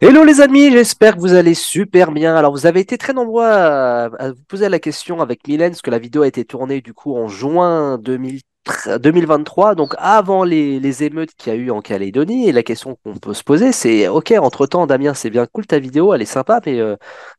Hello les amis, j'espère que vous allez super bien. Alors vous avez été très nombreux à vous poser la question avec Mylène, parce que la vidéo a été tournée du coup en juin 2023, donc avant les émeutes qu'il y a eu en Calédonie. Et la question qu'on peut se poser, c'est, ok, entre-temps, Damien, c'est bien cool ta vidéo, elle est sympa, mais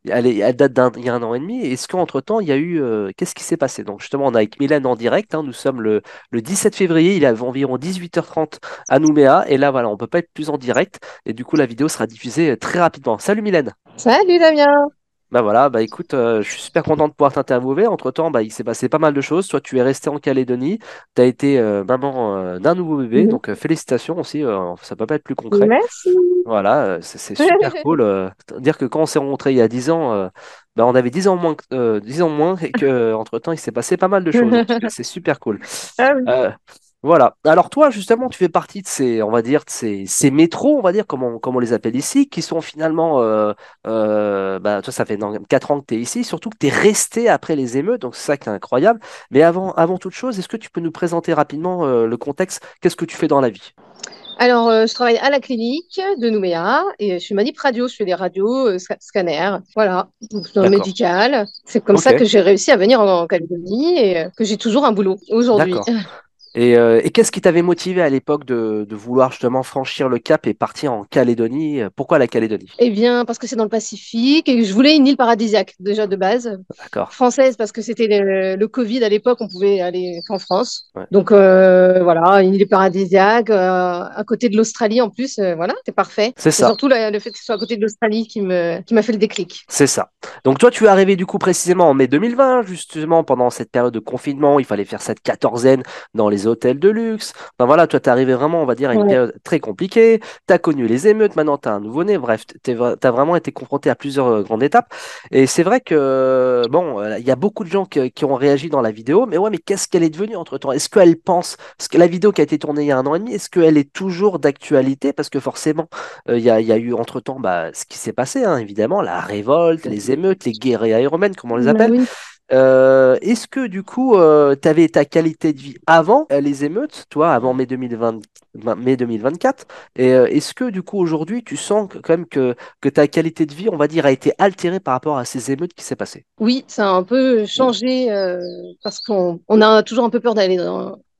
elle date il y a un an et demi. Est-ce qu'entre-temps, il y a eu, qu'est-ce qui s'est passé? Donc justement, on est avec Mylène en direct, hein, nous sommes le 17 février, il est environ 18h30 à Nouméa, et là voilà, on peut pas être plus en direct. Et du coup, la vidéo sera diffusée très rapidement. Salut Mylène! Salut Damien. Bah voilà, bah écoute, je suis super content de pouvoir t'interviewer. Entre-temps, bah, il s'est passé pas mal de choses. Toi, tu es resté en Calédonie, tu as été maman d'un nouveau bébé, Mhm. donc félicitations aussi, ça peut pas être plus concret. Merci. Voilà, c'est super cool. Dire que quand on s'est rencontrés il y a 10 ans, bah, on avait 10 ans moins, 10 ans moins et que entre-temps, il s'est passé pas mal de choses. Donc c'est super cool. Ah oui. Euh, voilà. Alors toi, justement, tu fais partie de ces, on va dire, de ces métros, on va dire, comme on les appelle ici, qui sont finalement, bah, toi, ça fait 4 ans que tu es ici, surtout que tu es resté après les émeutes, donc c'est ça qui est incroyable. Mais avant toute chose, est-ce que tu peux nous présenter rapidement le contexte? Qu'est-ce que tu fais dans la vie? Alors, je travaille à la clinique de Nouméa et je suis manip radio. Je fais des radios, scanners. Voilà, donc, dans le D'accord. médical. C'est comme Ok. ça que j'ai réussi à venir en Calédonie et que j'ai toujours un boulot aujourd'hui. D'accord. Et qu'est-ce qui t'avait motivé à l'époque de vouloir justement franchir le cap et partir en Calédonie? Pourquoi la Calédonie? Eh bien, parce que c'est dans le Pacifique et que je voulais une île paradisiaque, déjà de base. D'accord. Française, parce que c'était le Covid à l'époque, on pouvait aller qu'en France. Ouais. Donc, voilà, une île paradisiaque, à côté de l'Australie en plus, voilà, c'est parfait. C'est C'est ça. surtout le fait que ce soit à côté de l'Australie qui m'a fait le déclic. C'est ça. Donc toi, tu es arrivé du coup précisément en mai 2020, justement pendant cette période de confinement. Il fallait faire cette quatorzaine dans les hôtels de luxe. Enfin voilà, toi, tu es arrivé vraiment, on va dire, à une Ouais. période très compliquée. Tu as connu les émeutes, maintenant tu as un nouveau-né. Bref, tu as vraiment été confronté à plusieurs grandes étapes. Et c'est vrai que, bon, il y a beaucoup de gens qui ont réagi dans la vidéo. Mais ouais, mais qu'est-ce qu'elle est devenue entre-temps? Est-ce qu'elle pense, est-ce que la vidéo qui a été tournée il y a un an et demi, est-ce qu'elle est toujours d'actualité? Parce que forcément, il y a eu entre-temps bah, ce qui s'est passé, hein, évidemment, la révolte, les émeutes, les guerres aéromènes, comme on les Bah appelle. oui. Est-ce que du coup, tu avais ta qualité de vie avant les émeutes, toi, avant mai 2020, mai 2024? Et est-ce que du coup, aujourd'hui, tu sens quand même que ta qualité de vie, on va dire, a été altérée par rapport à ces émeutes qui s'est passées? Oui, ça a un peu changé parce qu'on a toujours un peu peur d'aller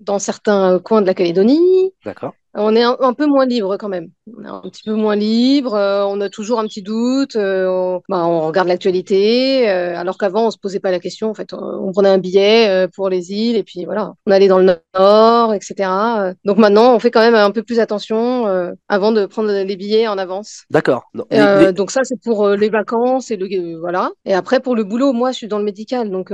dans certains coins de la Calédonie. D'accord. On est un peu moins libre quand même. On est un petit peu moins libre, on a toujours un petit doute, on regarde l'actualité, alors qu'avant on se posait pas la question. En fait, on prenait un billet pour les îles et puis voilà, on allait dans le nord, etc. Donc maintenant, on fait quand même un peu plus attention avant de prendre les billets en avance. D'accord. Non, les... Donc ça, c'est pour les vacances et voilà. Et après pour le boulot, moi je suis dans le médical, donc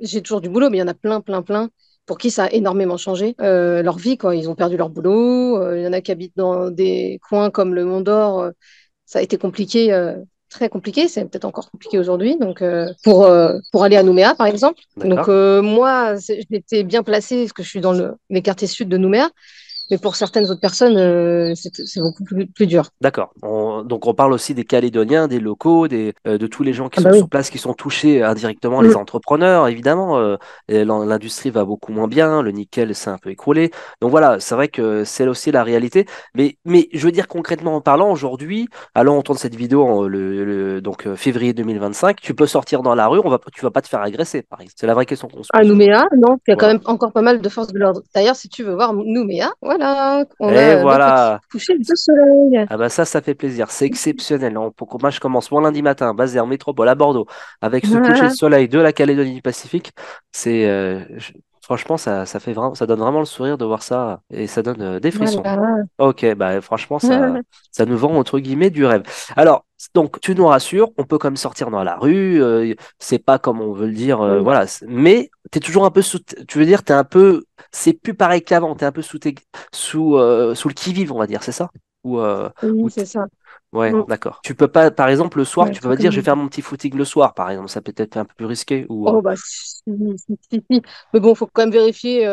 j'ai toujours du boulot, mais il y en a plein, plein, plein pour qui ça a énormément changé leur vie, quoi. Ils ont perdu leur boulot. Il y en a qui habitent dans des coins comme le Mont d'Or. Ça a été compliqué, très compliqué. C'est peut-être encore compliqué aujourd'hui. Donc, pour aller à Nouméa, par exemple. Donc, D'accord. moi, j'étais bien placée parce que je suis dans les quartiers sud de Nouméa. Mais pour certaines autres personnes, c'est beaucoup plus dur. D'accord. Donc on parle aussi des Calédoniens, des locaux, de tous les gens qui Ah bah sont oui. sur place, qui sont touchés indirectement, les Mm. entrepreneurs, évidemment. Et l'industrie va beaucoup moins bien, le nickel s'est un peu écroulé. Donc voilà, c'est vrai que c'est aussi la réalité. Mais je veux dire concrètement en parlant, aujourd'hui, allons entendre cette vidéo donc février 2025, tu peux sortir dans la rue, tu vas pas te faire agresser, par exemple. C'est la vraie question qu'on se À pose aujourd'hui. Nouméa, non, il y a quand Voilà. même encore pas mal de forces de l'ordre. D'ailleurs, si tu veux voir Nouméa, voilà, on Et a le petit voilà. coucher de soleil. Ah bah ça fait plaisir, c'est exceptionnel. Moi, je commence mon lundi matin, basé en métropole à Bordeaux, avec ce coucher de soleil de la Calédonie du Pacifique. Franchement, ça fait vraiment, ça donne vraiment le sourire de voir ça et ça donne des frissons. Voilà. Ok, bah franchement, ça nous vend entre guillemets du rêve. Alors, donc, tu nous rassures, on peut quand même sortir dans la rue, c'est pas comme on veut le dire, Oui, voilà. Mais t'es toujours un peu tu veux dire, t'es un peu, c'est plus pareil qu'avant, t'es un peu sous le qui-vive, on va dire, c'est ça? Ou, oui, ou c'est ça. ouais, Mm. d'accord. Tu peux pas, par exemple, le soir, Ouais, tu peux faut pas quand dire je vais même. faire mon petit footing le soir, par exemple. Ça peut être un peu plus risqué ou Oh, bah, si. Mais bon, faut quand même vérifier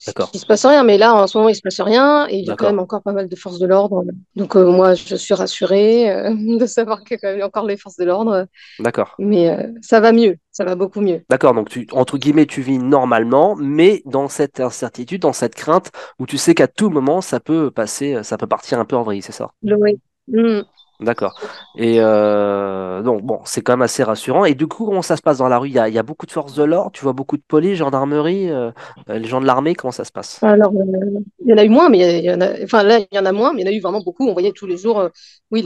d'accord, qu'il se passe rien. Mais là, en ce moment, il se passe rien et il y a quand d'accord, même encore pas mal de forces de l'ordre. Donc, moi, je suis rassurée de savoir qu'il y a quand même encore les forces de l'ordre. d'accord, Mais ça va mieux, ça va beaucoup mieux. d'accord. Donc entre guillemets, tu vis normalement, mais dans cette incertitude, dans cette crainte où tu sais qu'à tout moment ça peut passer, ça peut partir un peu en vrille, c'est ça? Oui. Mm. D'accord. Et donc, bon, c'est quand même assez rassurant. Et du coup, comment ça se passe dans la rue? Il y a beaucoup de forces de l'ordre, tu vois beaucoup de police, gendarmerie, les gens de l'armée, comment ça se passe? Alors, il y en a eu moins, mais il y en a, enfin là, il y en a moins, mais il y en a eu vraiment beaucoup. On voyait tous les jours, oui,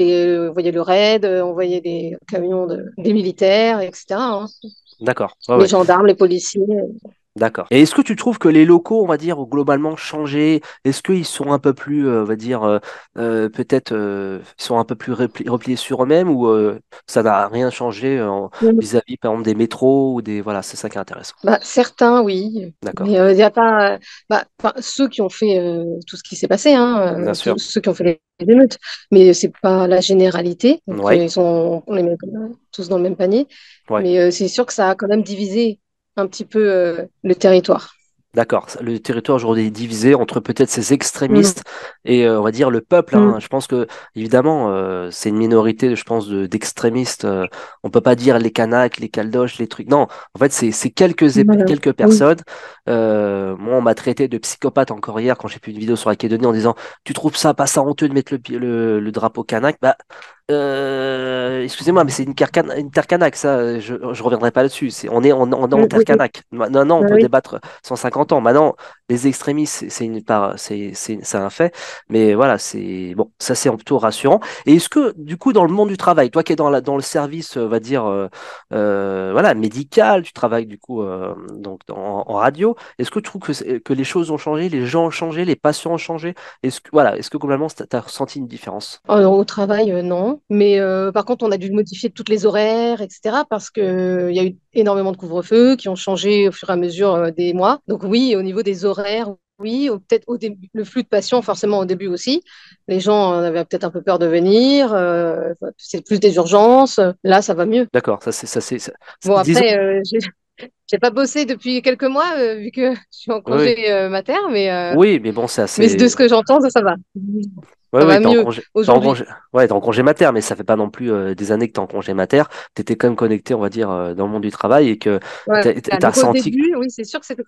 on voyait le raid, on voyait des camions des militaires, etc., hein. D'accord. Ouais, Les ouais. gendarmes, les policiers. D'accord. Et est-ce que tu trouves que les locaux, on va dire, ont globalement changé? Est-ce qu'ils sont un peu plus, on va dire, peut-être, ils sont un peu plus repliés sur eux-mêmes ou ça n'a rien changé vis-à-vis, par exemple, des métros ou des... Voilà, c'est ça qui est intéressant. Bah, certains, oui, D'accord. mais il n'y a pas. Bah, enfin, ceux qui ont fait tout ce qui s'est passé, hein, Bien sûr. ceux qui ont fait les émeutes, mais c'est pas la généralité. Donc, Oui. on les met tous dans le même panier. Ouais. Mais c'est sûr que ça a quand même divisé un petit peu le territoire. D'accord. Le territoire aujourd'hui est divisé entre peut-être ces Mm, extrémistes et on va dire le peuple, hein. mm, Je pense que évidemment c'est une minorité, je pense, d'extrémistes. On peut pas dire les Kanaks, les Caldoches, les trucs. Non, en fait c'est voilà. quelques Oui. personnes. Moi on m'a traité de psychopathe encore hier quand j'ai fait une vidéo sur la Calédonie en disant tu trouves ça pas ça honteux de mettre le drapeau Kanak? Bah excusez-moi, mais c'est une terre kanak, ça, je reviendrai pas là-dessus. On est en terre Oui, oui. kanak. Maintenant, on Ah peut oui. débattre 150 ans. Maintenant, les extrémistes, c'est un fait. Mais voilà, c'est bon, ça c'est plutôt rassurant. Et est-ce que, du coup, dans le monde du travail, toi qui es dans le service, on va dire, voilà, médical, tu travailles du coup donc en radio, est-ce que tu trouves que les choses ont changé, les gens ont changé, les patients ont changé? Voilà, est-ce que globalement, tu as ressenti une différence? Alors, au travail, non. Mais par contre, on a dû modifier toutes les horaires, etc. Parce qu'il y a eu énormément de couvre-feu qui ont changé au fur et à mesure des mois. Donc oui, au niveau des horaires, oui. Peut-être au début, le flux de patients, forcément au début aussi. Les gens avaient peut-être un peu peur de venir. C'est plus des urgences. Là, ça va mieux. D'accord, Bon, disons, après, j'ai pas bossé depuis quelques mois, vu que je suis en oui, oui, congé mater, oui, mais bon, c'est mais de assez, ce que j'entends, ça va. oui, Ça oui, va mieux t'es en aujourd'hui. congé, ouais, t'es en congé mater, mais ça fait pas non plus des années que t'es en congé mater. T'étais quand même connecté, on va dire, dans le monde du travail et que Ouais. t'as Donc au ressenti, début, oui, c'est sûr que c'était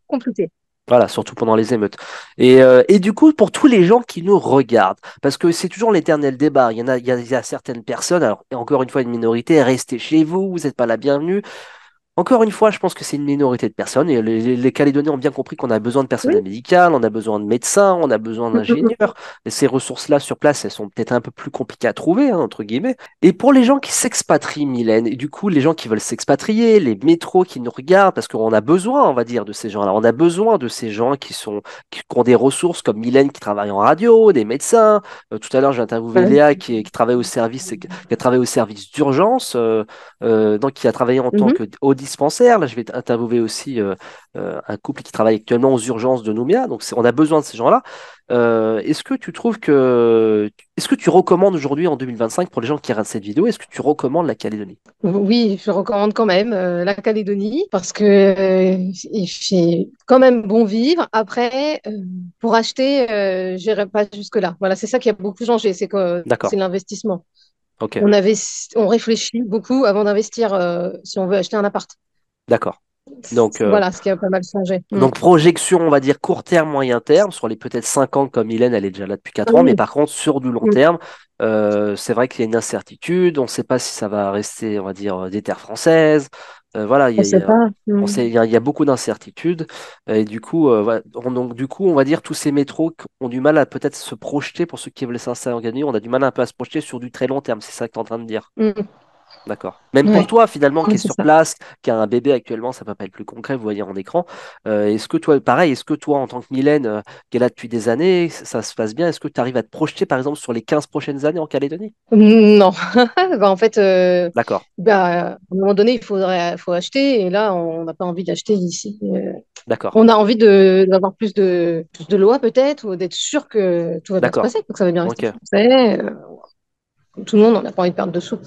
compliqué. voilà, surtout pendant les émeutes. Et du coup, pour tous les gens qui nous regardent, parce que c'est toujours l'éternel débat. Il y a certaines personnes, alors et encore une fois une minorité, restez chez vous, vous n'êtes pas la bienvenue. Encore une fois, je pense que c'est une minorité de personnes et les Calédoniens ont bien compris qu'on a besoin de Oui. personnel médical, on a besoin de médecins, on a besoin Mm, mm, mm. d'ingénieurs. Et ces ressources-là sur place, elles sont peut-être un peu plus compliquées à trouver, hein, entre guillemets. Et pour les gens qui s'expatrient, Mylène, et du coup, les gens qui veulent s'expatrier, les métros qui nous regardent, parce qu'on a besoin, on va dire, de ces gens-là. On a besoin de ces gens qui ont des ressources comme Mylène qui travaille en radio, des médecins. Tout à l'heure, j'ai interviewé Ouais. Léa qui travaille au service, qui a travaillé au service d'urgence. Donc qui a travaillé en tant Mhm. que au dispensaire. Là, je vais interviewer aussi un couple qui travaille actuellement aux urgences de Nouméa. Donc, on a besoin de ces gens-là. Est-ce que tu trouves que, est-ce que tu recommandes aujourd'hui en 2025 pour les gens qui regardent cette vidéo, est-ce que tu recommandes la Calédonie? Oui, je recommande quand même la Calédonie parce que il fait quand même bon vivre. Après, pour acheter, j'irai pas jusque-là. Voilà, c'est ça qui a beaucoup changé, c'est que c'est D'accord. l'investissement. Ok. On réfléchit beaucoup avant d'investir si on veut acheter un appart. D'accord. Donc, Voilà, ce qui a pas mal changé. Mm. projection, on va dire court terme, moyen terme, sur les peut-être 5 ans comme Hélène, elle est déjà là depuis Ah 4 ans, mais oui. par contre, sur du long Mm. terme, c'est vrai qu'il y a une incertitude, on ne sait pas si ça va rester, on va dire, des terres françaises. Voilà, On sait pas. on Mm. sait, il y a beaucoup d'incertitudes. Et du coup, voilà, donc, du coup, on va dire tous ces métros ont du mal à peut-être se projeter, pour ceux qui veulent s'installer en Calédonie, on a du mal un peu à se projeter sur du très long terme, c'est ça que tu es en train de dire. Mm. D'accord. Même pour Ouais, toi, finalement, qui ouais, est c'est sur ça. place, qui a un bébé actuellement, ça peut pas être plus concret, vous voyez en écran. Est-ce que toi, pareil, est-ce que toi, en tant que Mylène, qui est là depuis des années, ça se passe bien, est-ce que tu arrives à te projeter, par exemple, sur les 15 prochaines années en Calédonie? Non. Bah, en fait, D'accord, bah, à un moment donné, faut acheter. Et là, on n'a pas envie d'acheter ici. d'accord, On a envie d'avoir plus de lois peut-être, ou d'être sûr que tout va bien se d'accord. passer, que ça va bien rester Ok. français. Comme tout le monde, on n'a pas envie de perdre de sous.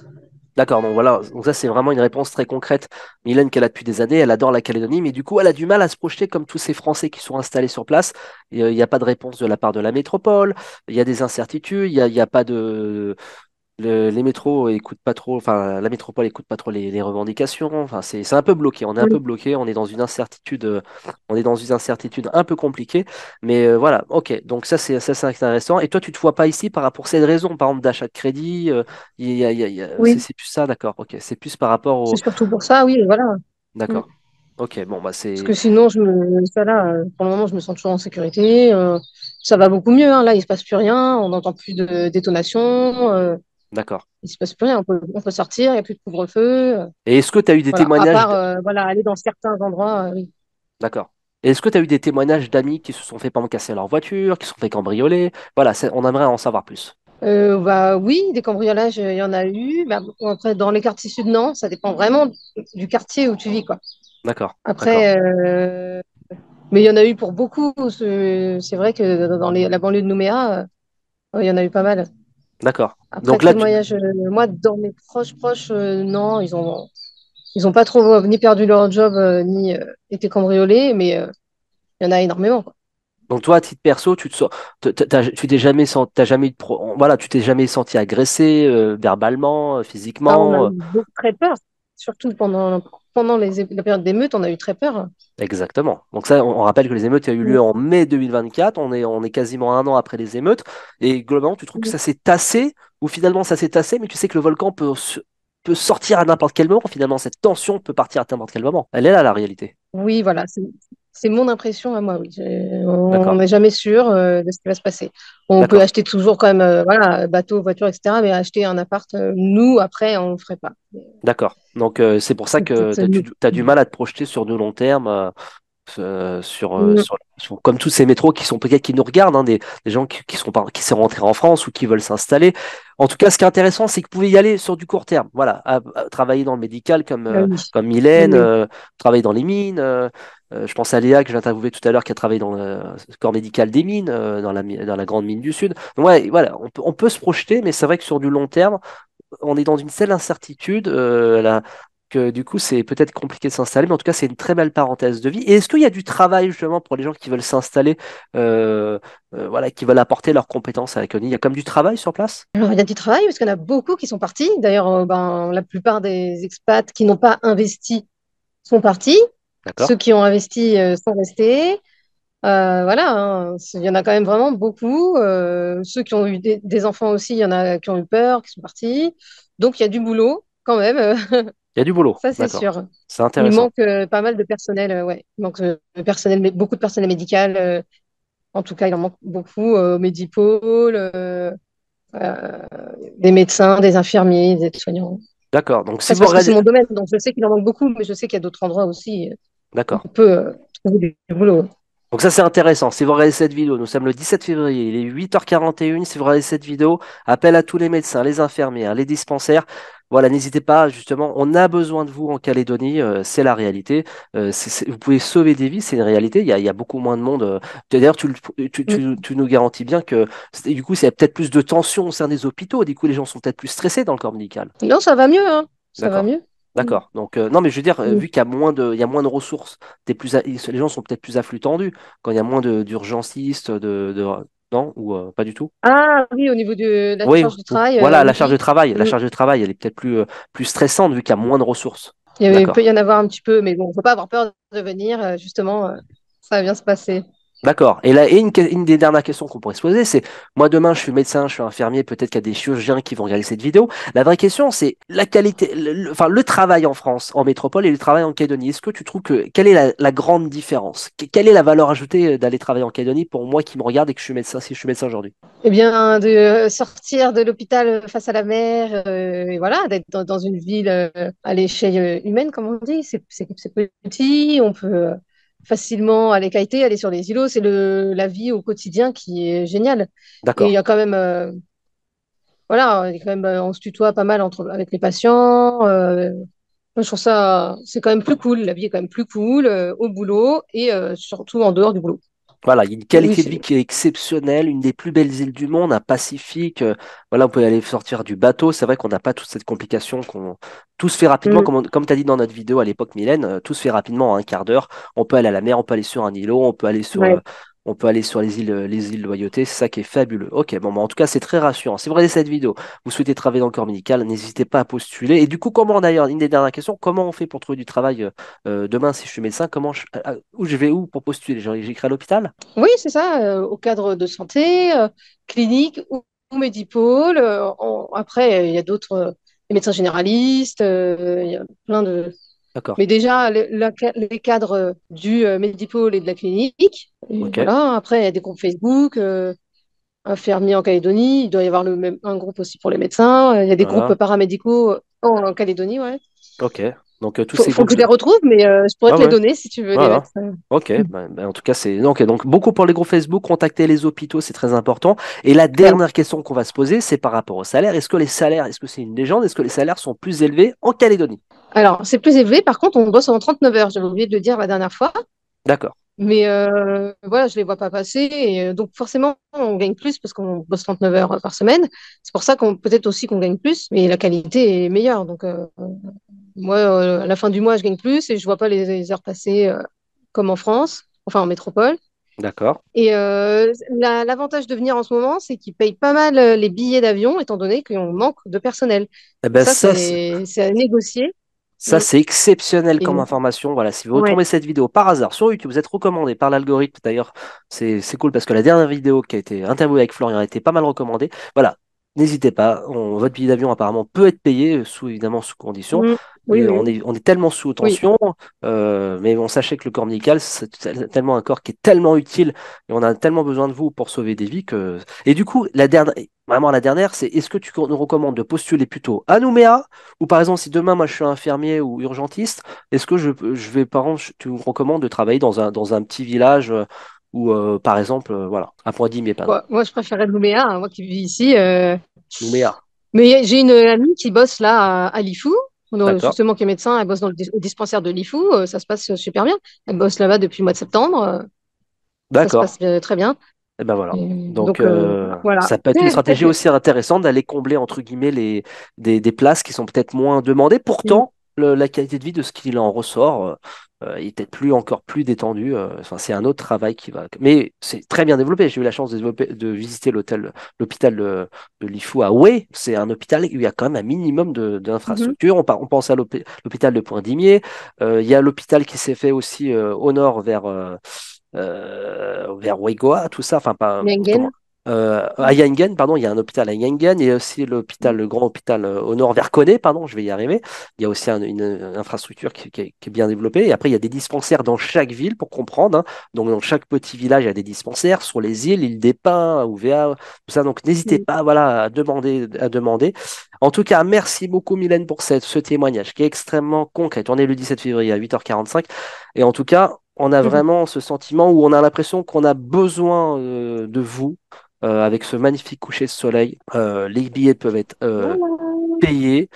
D'accord, donc voilà, donc ça c'est vraiment une réponse très concrète. Mylène, qu'elle a depuis des années, elle adore la Calédonie, mais du coup elle a du mal à se projeter comme tous ces Français qui sont installés sur place. Il n'y a pas de réponse de la part de la métropole, il y a des incertitudes, il y a pas de, les métros écoutent pas trop, enfin la métropole écoute pas trop les revendications. Enfin, c'est un peu bloqué. On est un peu Oui, bloqué. On est dans une incertitude, on est dans une incertitude un peu compliquée. Mais voilà, ok. Donc ça c'est intéressant. Et toi, tu te vois pas ici par rapport à cette raison, par exemple d'achat de crédit. oui, C'est plus ça, d'accord. Ok. C'est plus par rapport c'est au. surtout pour ça, oui, voilà. Mm. D'accord. Ok. Bon bah Parce c'est que sinon, ça là, pour le moment, je me sens toujours en sécurité. Ça va beaucoup mieux, hein. Là, il se passe plus rien. On n'entend plus de détonation. d'accord. Il se passe plus rien. On peut sortir. Il n'y a plus de couvre-feu. Et est-ce que tu as eu des Voilà. À témoignages. part, voilà, aller dans certains endroits, oui. D'accord. Et est-ce que tu as eu des témoignages d'amis qui se sont fait, par exemple, casser leur voiture, qui se sont fait cambrioler? Voilà, on aimerait en savoir plus. Bah oui, des cambriolages, il y en a eu. Bah, bon, après, dans les quartiers sud, non. Ça dépend vraiment du quartier où tu vis, quoi. D'accord, d'accord, Après, mais il y en a eu pour beaucoup. C'est vrai que dans la banlieue de Nouméa, il y en a eu pas mal. d'accord. Après, Donc là, témoignage, moi, dans mes proches, non, ils ont pas trop ni perdu leur job, ni été cambriolés, mais il y en a énormément, quoi. donc toi, à titre perso, tu te sens, tu t'es jamais senti, t'as jamais eu de voilà, tu t'es jamais senti agressé, verbalement, Ah, on a physiquement. eu beaucoup très peur, surtout pendant la période d'émeute, on a eu très peur. Exactement. Donc ça, on rappelle que les émeutes ont eu lieu en mai 2024. On est quasiment un an après les émeutes. Et globalement, tu trouves que ça s'est tassé, ou finalement ça s'est tassé, mais tu sais que le volcan peut sortir à n'importe quel moment. Finalement, cette tension peut partir à n'importe quel moment. Elle est là, la réalité. Oui, voilà, c'est mon impression à moi, oui. On D'accord. n'est jamais sûr de ce qui va se passer. On peut D'accord. acheter toujours quand même, voilà, bateau, voiture, etc., mais acheter un appart, nous, après, on ne le ferait pas. D'accord. Donc c'est pour ça C'est que peut-être mieux. tu as du mal à te projeter sur du long terme, Mm. comme tous ces métros qui sont peut-être qui nous regardent, hein, des gens qui sont rentrés en France ou qui veulent s'installer. En tout cas, ce qui est intéressant, c'est que vous pouvez y aller sur du court terme. Voilà, travailler dans le médical Ah oui, comme oui, Mylène, oui. travailler dans les mines. Je pense à Léa que j'ai interviewé tout à l'heure qui a travaillé dans le corps médical des mines, dans la grande mine du Sud. Donc, ouais, voilà, on peut se projeter, mais c'est vrai que sur du long terme, on est dans une telle incertitude là, que du coup, c'est peut-être compliqué de s'installer, mais en tout cas, c'est une très belle parenthèse de vie. Et est-ce qu'il y a du travail justement pour les gens qui veulent s'installer, euh, voilà, qui veulent apporter leurs compétences à la colonie? Il y a comme du travail sur place? Alors, il y a du travail parce qu'il y en a beaucoup qui sont partis. D'ailleurs, ben, la plupart des expats qui n'ont pas investi sont partis. Ceux D'accord? qui ont investi sont restés. Voilà, hein. Il y en a quand même vraiment beaucoup. Ceux qui ont eu des enfants aussi, il y en a qui ont eu peur, qui sont partis. Donc, il y a du boulot quand même, Il y a du boulot, ça c'est d'accord. sûr. C'est Il intéressant. manque pas mal de personnel, ouais. Il manque de personnel, beaucoup de personnel médical. En tout cas, il en manque beaucoup au Medipôle, euh, des médecins, des infirmiers, des aides-soignants. D'accord. Donc, si Après, c'est vous parce que c'est regardez, mon domaine, donc je sais qu'il en manque beaucoup, mais je sais qu'il y a d'autres endroits aussi où d'accord. on peut trouver du boulot. Donc ça c'est intéressant. Si vous regardez cette vidéo, nous sommes le 17 février, il est 8h41. Si vous regardez cette vidéo, appel à tous les médecins, les infirmières, les dispensaires. Voilà, n'hésitez pas, justement, on a besoin de vous en Calédonie, c'est la réalité. Vous pouvez sauver des vies, c'est une réalité. Il y a beaucoup moins de monde. D'ailleurs, tu nous garantis bien que du coup, c'est peut-être plus de tension au sein des hôpitaux. Du coup, les gens sont peut-être plus stressés dans le corps médical. Non, ça va mieux, hein. Ça va D'accord. mieux. Mm. D'accord. Donc, non, mais je veux dire, Mm. vu qu'il y a il y a moins de ressources, les gens sont peut-être plus à flux tendu quand il y a moins d'urgencistes, non, ou pas du tout? Ah oui, au niveau de la Oui, charge de travail, voilà, la charge de oui. travail. La Mm. charge de travail, elle est peut-être plus stressante vu qu'il y a moins de ressources. Il peut D'accord. y en avoir un petit peu, mais bon, faut pas avoir peur de venir, justement, ça va bien se passer. D'accord. Et là, une des dernières questions qu'on pourrait se poser, c'est, moi demain, je suis médecin, je suis infirmier, peut-être qu'il y a des chirurgiens qui vont regarder cette vidéo. La vraie question, c'est la qualité, enfin, le travail en France, en métropole et le travail en Calédonie. Est-ce que tu trouves quelle est la grande différence? Quelle est la valeur ajoutée d'aller travailler en Calédonie pour moi qui me regarde et que je suis médecin, si je suis médecin aujourd'hui? Eh bien, de sortir de l'hôpital face à la mer, et voilà, d'être dans une ville à l'échelle humaine, comme on dit, c'est petit, on peut facilement aller kiter, aller sur les îlots, c'est la vie au quotidien qui est géniale. Et il D'accord. y a quand même, voilà, il y a quand même, on se tutoie pas mal avec les patients. Moi, je trouve ça, c'est quand même plus cool, la vie est quand même plus cool au boulot et surtout en dehors du boulot. Voilà, il y a une Oui, qualité de vie qui est exceptionnelle, une des plus belles îles du monde, un Pacifique. Voilà, on peut aller sortir du bateau. C'est vrai qu'on n'a pas toute cette complication, tout se fait rapidement, Mm. comme tu as dit dans notre vidéo à l'époque, Mylène, tout se fait rapidement en un quart d'heure. On peut aller à la mer, on peut aller sur un îlot, on peut aller sur les îles Loyauté, c'est ça qui est fabuleux. Ok, bon, bah, en tout cas, c'est très rassurant. Si vous regardez cette vidéo, vous souhaitez travailler dans le corps médical, n'hésitez pas à postuler. Et du coup, comment d'ailleurs, une des dernières questions, comment on fait pour trouver du travail demain si je suis médecin, où je vais où pour postuler? J'écris à l'hôpital? Oui, c'est ça, au cadre de santé, clinique ou Medipôle. Après, il y a d'autres, les médecins généralistes, il y a plein de. D'accord. Mais déjà, les cadres du Medipôle et de la clinique. Et Ok, voilà, après, il y a des groupes Facebook, infirmiers en Calédonie. Il doit y avoir un groupe aussi pour les médecins. Il y a des groupes voilà. paramédicaux en Calédonie, ouais. Ok. Donc tous Faut, ces faut que groupes je les de. retrouve, mais je pourrais Ouais, te les ouais. donner si tu veux les Voilà. mettre. Ok, en tout cas, c'est ok, donc beaucoup pour les groupes Facebook, contacter les hôpitaux, c'est très important. Et la Oui. dernière question qu'on va se poser, c'est par rapport au salaire. Est-ce que c'est une légende? Est-ce que les salaires sont plus élevés en Calédonie? Alors, c'est plus élevé. Par contre, on bosse en 39 heures. J'avais oublié de le dire la dernière fois. D'accord, Mais voilà, je les vois pas passer. Et, donc, forcément, on gagne plus parce qu'on bosse 39 heures par semaine. C'est pour ça qu'on peut-être aussi qu'on gagne plus, mais la qualité est meilleure. Donc, moi, à la fin du mois, je gagne plus et je vois pas les heures passer comme en France, enfin en métropole. d'accord. Et l'avantage de venir en ce moment, c'est qu'ils payent pas mal les billets d'avion, étant donné qu'on manque de personnel. Eh Donc ben ça, c'est à négocier. ça, Mm. c'est exceptionnel comme Et, information. Voilà, si vous ouais. retombez cette vidéo par hasard sur YouTube, vous êtes recommandé par l'algorithme. D'ailleurs, c'est cool parce que la dernière vidéo qui a été interviewée avec Florian a été pas mal recommandée. Voilà, n'hésitez pas. Votre billet d'avion apparemment peut être payé, évidemment sous condition. Mm. Oui, Et oui, on est tellement sous oui. tension, mais on sachait que le corps médical, c'est tellement un corps qui est tellement utile et on a tellement besoin de vous pour sauver des vies que. Et du coup, vraiment la dernière, c'est est-ce que tu nous recommandes de postuler plutôt à Nouméa? Ou par exemple, si demain, moi, je suis infirmier ou urgentiste, est-ce que je vais, par exemple, tu me recommandes de travailler dans un petit village où, par exemple, voilà, à Pointe-Dimier, par exemple. Bon, moi, je préférais Nouméa, hein, moi qui vis ici. Nouméa, Mais j'ai une amie qui bosse là à Lifou, d'accord, justement qui est médecin, elle bosse au dispensaire de Lifou, ça se passe super bien. Elle bosse là-bas depuis le mois de septembre, ça se passe d'accord. très bien. Et ben voilà. Donc, Donc voilà. ça peut être une stratégie aussi intéressante d'aller combler, entre guillemets, des places qui sont peut-être moins demandées. Mm. Pourtant, la qualité de vie de ce qu'il en ressort est peut-être encore plus détendue. Enfin, c'est un autre travail qui va. Mais c'est très bien développé. J'ai eu la chance de visiter l'hôpital de Lifou à Oué. C'est un hôpital où il y a quand même un minimum Mhm. d'infrastructures. On pense à l'hôpital de Point-Dimier. Il y a l'hôpital qui s'est fait aussi au nord vers Weigoa, tout ça, enfin pas comment Mengen. à Yengen, pardon, il y a un hôpital à Yengen, et aussi le grand hôpital au nord vers Koné, pardon, je vais y arriver. Il y a aussi une infrastructure qui est bien développée. Et après, il y a des dispensaires dans chaque ville pour comprendre, hein. Donc, dans chaque petit village, il y a des dispensaires sur les îles, l'île des Pins, Ouvéa, tout ça. Donc, n'hésitez Mm. pas, voilà, à demander. En tout cas, merci beaucoup, Mylène, pour ce témoignage qui est extrêmement concret. On est le 17 février à 8h45. Et en tout cas, on a Mhm. vraiment ce sentiment où on a l'impression qu'on a besoin de vous avec ce magnifique coucher de soleil. Les billets peuvent être Voilà. payés.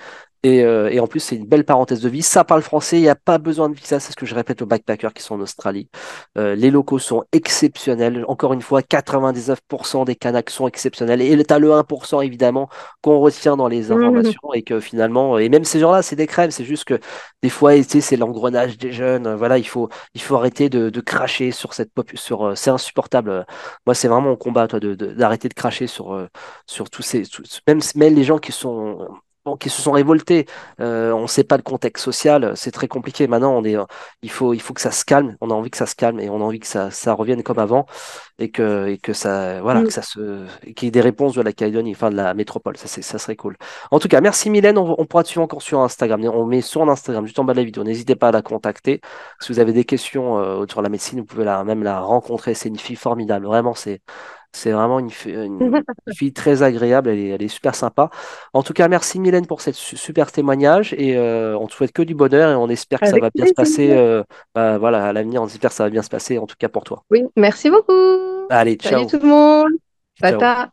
Et en plus, c'est une belle parenthèse de vie. Ça parle français, il n'y a pas besoin de visa, c'est ce que je répète aux backpackers qui sont en Australie. Les locaux sont exceptionnels. Encore une fois, 99% des Kanaks sont exceptionnels. Et tu as le 1% évidemment qu'on retient dans les Mhm. informations et que finalement, et même ces gens-là, c'est des crèmes. C'est juste que des fois, tu sais, c'est l'engrenage des jeunes. Voilà, il faut arrêter de cracher sur c'est insupportable. Moi, c'est vraiment mon combat, toi, d'arrêter de cracher sur même les gens qui sont bon, qui se sont révoltés. On ne sait pas le contexte social, c'est très compliqué. Maintenant, il faut que ça se calme. On a envie que ça se calme et on a envie que ça revienne comme avant et que ça, voilà, Mm. qu'il y ait des réponses de la Calédonie, enfin de la métropole. Ça serait cool. En tout cas, merci Mylène. On pourra te suivre encore sur Instagram. On met son Instagram juste en bas de la vidéo. N'hésitez pas à la contacter. Si vous avez des questions sur la médecine, vous pouvez même la rencontrer. C'est une fille formidable. Vraiment, c'est vraiment une fille très agréable. Elle est super sympa. En tout cas, merci Mylène pour cette super témoignage et on te souhaite que du bonheur et on espère que ça Avec va bien se plaisir. passer. Bah, voilà, à l'avenir, on espère que ça va bien se passer, en tout cas pour toi. Oui, merci beaucoup. Allez, Salut ciao. tout le monde. Ciao. Tata.